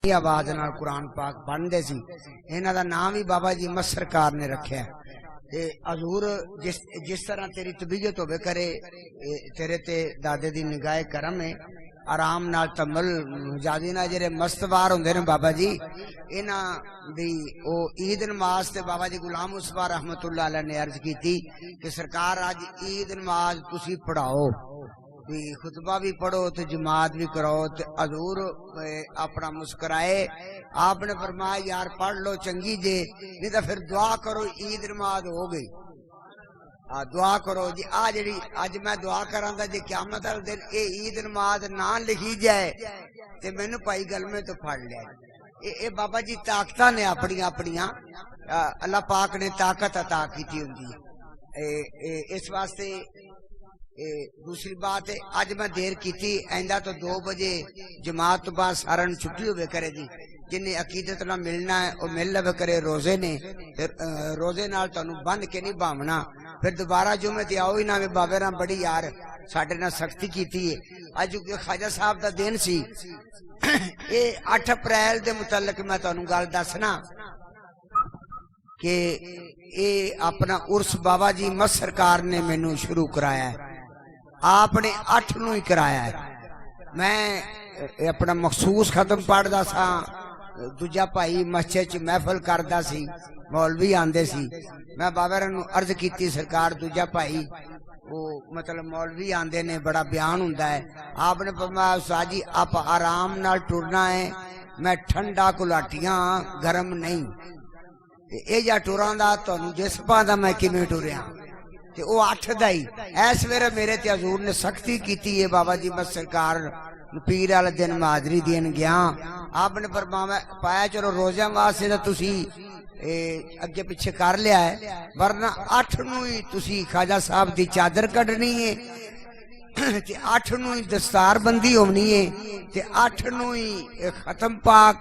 आवाज नाल कुरान पाक पढ़ते सी। इन्हां दा नाम ही बाबा जी अहमद सरकार ने रखा। ते हजूर जिस तरह तेरी तबीयत होवे करे तेरे ते दादे दी निगाह करम है। आराम नाल तमल जादी ना जेरे मस्तवार होंदे ने बाबा जी इन्हां दी ओ ईद नमाज ते बाबा जी गुलाम मुस्तफा रहमतुल्लाह अलैह ने अर्ज की थी कि सरकार आज ईद नमाज तुसी पढ़ाओ, खुतबा भी पढ़ो तो जमात भी कराओ। तो हजूर अपना मुस्कुराए, आपने फरमाया यार पढ़ लो चंगी जे, नहीं तो फिर दुआ करो ईद नमाज हो गई। दुआ करो जी। जी अज मैं दुआ करा जे क़यामत वाले दिन ये ईद नमाज ना लिखी जाए तो मैनू भाई गलमे तो फड़ लिया। ये बाबा जी ताकत ने अपनिया अपनिया अल्लाह पाक ने ताकत अता की होंगी। इस वास्ते दूसरी बात है अज मैं देर की थी, आइंदा तो 2 बजे जमात तो बाद सारा छुट्टी हो करे जी। जिन्हें अकीदत ना मिलना है वह मिल लवे करे। रोजे ने रोजे नाल तुहानू बन के नहीं भावना, फिर दोबारा जुमे ते आओ ही ना। बाबे ना बड़ी यार साडे नाल सख्ती की है। अज ख्वाजा साहब का दिन सी। ये 8 अप्रैल के मुतलक मैं तुहानू गल दसना कि ये अपना उर्स बाबा जी अहमद सरकार ने मैनू शुरू कराया है। आपने 8 नू ही कराया है। मैं अपना मखसूस खत्म पढ़दा सा, दूजा भाई मस्जिद च महफिल करदा सी, मौलवी आंदे सी। मैं बाबा नू अर्ज की सरकार दूजा भाई वो मतलब मौलवी आंदे ने बड़ा बयान हुंदा है। आपने फरमाया उस्ताद जी आप आराम नाल टुरना है, मैं ठंडा कुलाटियां गर्म नहीं। ये जा टुरां दा तुहानू जिस पांदा मैं किवें टुरिया ते ओ 8 दा ही। इस वेरे मेरे ते हजूर ने सख्ती की है। बाबा जी अहमद सरकार पीर वाले दिन हाजरी देन गया। आपने पाया चलो रोज़ा वास्ते तो तुसी अगे पिछे कर लिया है, वरना 8 नू ही तुसी ख्वाजा साहब की चादर कढ़नी है, 8 नू ही दस्तार बंदी होनी है, 8 नू ही खत्म पाक,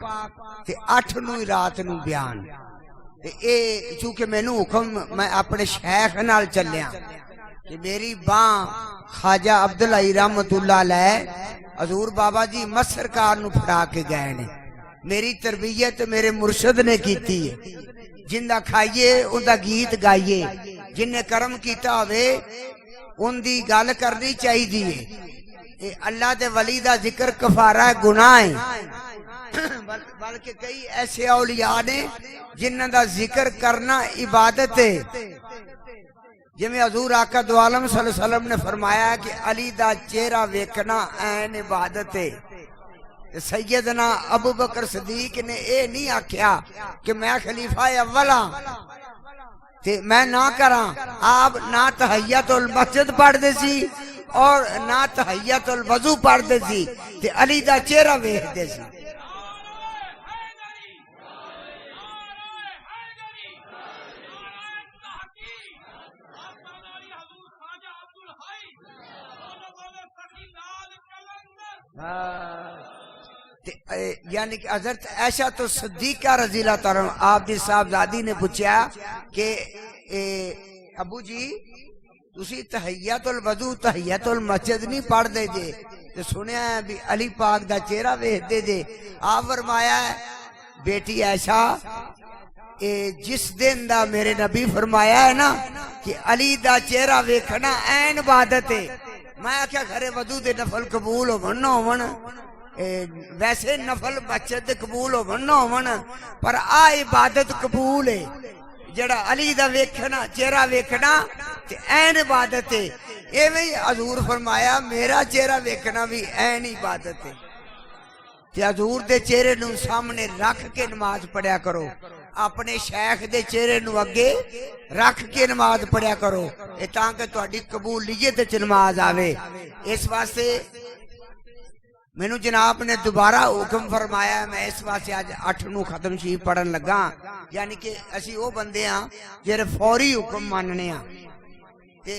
8 नू ही रात नू बयान। चूंकि मैनू हुक्म मैं अपने शेख नाल चलिया कि मेरी बां ख्वाजा अब्दुल हई रहमतुल्लाह अलैह हजूर बाबा जी अहमद सरकार नू फड़ा के गए ने। मेरी तरबियत मेरे मुर्शद ने की है। जिंदा खाइए उनका गीत गाइए, जिन्हें कर्म किया होवे उनकी गल करनी चाहिए। अल्लाह दे वली दा जिक्र कफारा गुनाह है। बल्कि कई ऐसे औलिया ने जिन्हां दा जिक्र करना इबादत है। जिवें हजूर आका दो आलम सल्लल्लाहु अलैहि वसल्लम ने फरमाया कि अली दा चेहरा वेखना ऐन इबादत है। सैयदना अबू बकर सदीक ने यह नहीं आख्या कि मैं खलीफा अव्वल हाँ ते मैं ना करा। आप ना तहय्यतुल मस्जिद पढ़ते सी और ना तहय्यतुल वजू पढ़ते सी ते अली दा चेहरा वेखते सी। यानी कि हजरत ऐशा तो सिद्दीका रज़ी अल्लाह तआला आप दी साहबजादी ने पूछा कि अबू जी तुसी तहय्यतुल वजू तहय्यतुल मस्जिद नहीं पढ़दे जे ते सुनिया है भी अली पाक दा चेहरा वेखदे जे। आप फरमाया बेटी ऐशा जिस दिन दा मेरे नबी फरमाया है ना कि अली दा चेहरा वेखना ऐन इबादत है। मैं आख्या खरे वजू दे नफल कबूल होवन होवन, वैसे नफल मस्जिद कबूल होवन होवन, पर आ इबादत कबूल है। जड़ा अली दा वेखना चेहरा वेखना ते ऐन इबादत है। एवें ही हजूर फरमाया मेरा चेहरा वेखना भी ऐन इबादत है। ते हजूर दे चेहरे नू सामने रख के नमाज पढ़िया करो, अपने शेख दे चेहरे नू अगे रख के नमाज पढ़िया करो ताकि तुहाडी कबूलियत च नमाज आवे। इस वास्ते मैनू जनाब ने दोबारा हुक्म फरमाया। मैं इस वास्ते अज 8 नू खत्म शरीफ पढ़न लगा। यानी कि असी वो बंदे हाँ जेरे फौरी हुक्म मानने आ।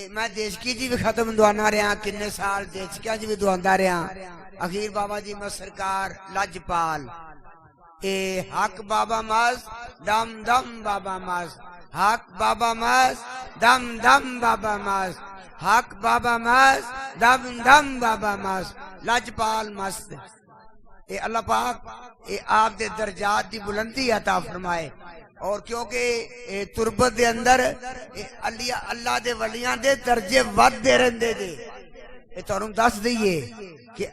मैं देशकी जी भी खत्म दवाना रहा, किन्ने साल देशकिया जी भी दवांदा रहा। अखीर बाबा जी अहमद सरकार लजपाल हक बाबा मस दम दम बाबा मस, हक बाबा मस दम दम बाबा मस, हक बाबा मस दम दम बाबा मस, लजपाल मस्त। ये अल्लाह पाक ये आप दे दर्जात दी बुलंदी अता फरमाए। और क्योंकि तुरबत दे अंदर अल्लाह दे वलियां दे दर्जे वधदे रहंदे जे। ये तुहानू दस दईए कि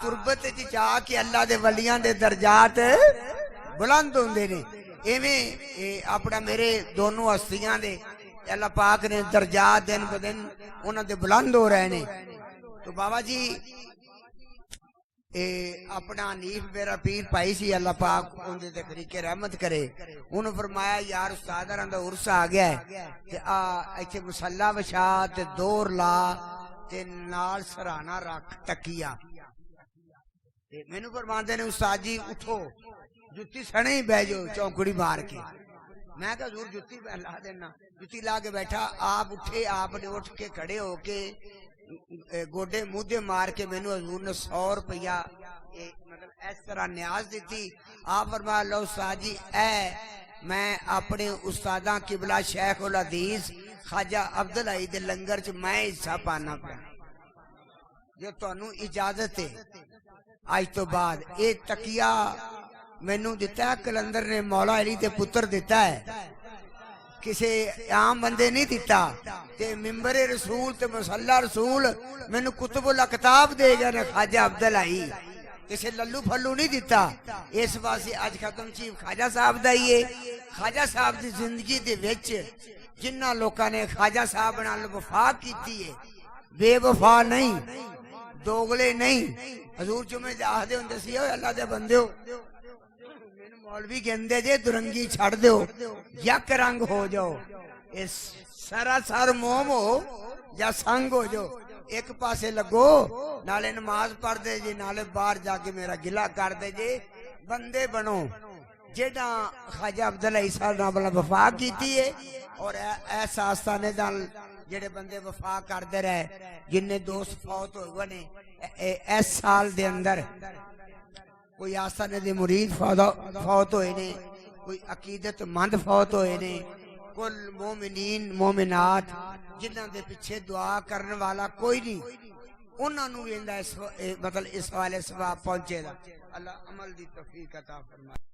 तुरबत च जाके अल्लाह दे वलियां दे दर्जात बुलंद होंदे ने। इवें अपना मेरे दोनों हस्तियां दे अल्लाह पाक ने दर्जात दिन ब दिन उन्हां दे बुलंद हो रहे ने। तो बाबा जी अपना नीफ मेरा पीर भाई सी, अल्लाह पाक उनके ते खरीके रहमत करे। उन्होंने फरमाया यार उस्तादां दा उर्स आ गया है ते इत्थे मुसल्ला विछा ते दौर ला ते नाल सराहना रख तकिया। मैनू फरमांदे ने उस्ताद जी उठो जुत्ती सने ही बह जाओ चौकड़ी मार के। मैं कहा हजूर जुत्ती ला देना। जुत्ती ला के बैठा, आप उठे, आपने उठ के खड़े होके गोडे मुद्दे मार के मैनू हजूर ने 100 रुपया मतलब इस तरह न्याज दी। आप फरमाया लो उस्ताद जी मैं अपने उस्तादा किबला शेख उल हदीस ख्वाजा अब्दुल हई दे लंगर च मैं हिस्सा पाना पिया। जो तुहानू इजाजत है आज तो बाद ये तकिया मैनू दिता है, कलंदर ने मौला अली दे पुत्र दिता है, किसी आम बंदे नहीं दिता। ते मिंबरे रसूल ते मसल्ला रसूल मैनू कुतुबुल अकताब दे गया ने ख्वाजा अब्दुल हई, किसी लल्लू फल्लू नहीं दिता। इस वास्ते अज खत्म चीफ ख्वाजा साहब दा ही है। ख्वाजा साहब की जिंदगी दे विच जिन्ना लोगों ने ख्वाजा साहब नाल वफा की है, बेवफा नहीं, दोगले नहीं। हजूर जुमे आखदे हुंदे सी अल्लाह दे बंदे मौलवी कहते जे दुरंगी छड़ दो यक रंग हो जाओ, इस सरासर मोम हो या संग हो जाओ, एक पासे लगो नाले नमाज पढ़ दे जी, नाले बाहर जाके मेरा गिला कर दे जे। बंदे बनो जेड़ा ख्वाजा अब्दुल हई साहब नाल वफा की है। और ऐसा आस्थाने नाल जेड़े बंदे वफा करते रहे, जिन्ने दोस्त फौत हुए ने इस साल दे अंदर, कोई आस्थाने दे मुरीद फौत होए ने, कोई अकीदतमंद फौत होए ने, कुल मोमिनीन मोमिनात जिन्हां दे पिछे दुआ करने वाला कोई नहीं, उन्होंने भी मतलब इस वाले सवाब पहुंचेगा। अल्लाह अमल दी तौफीक अता फरमाए।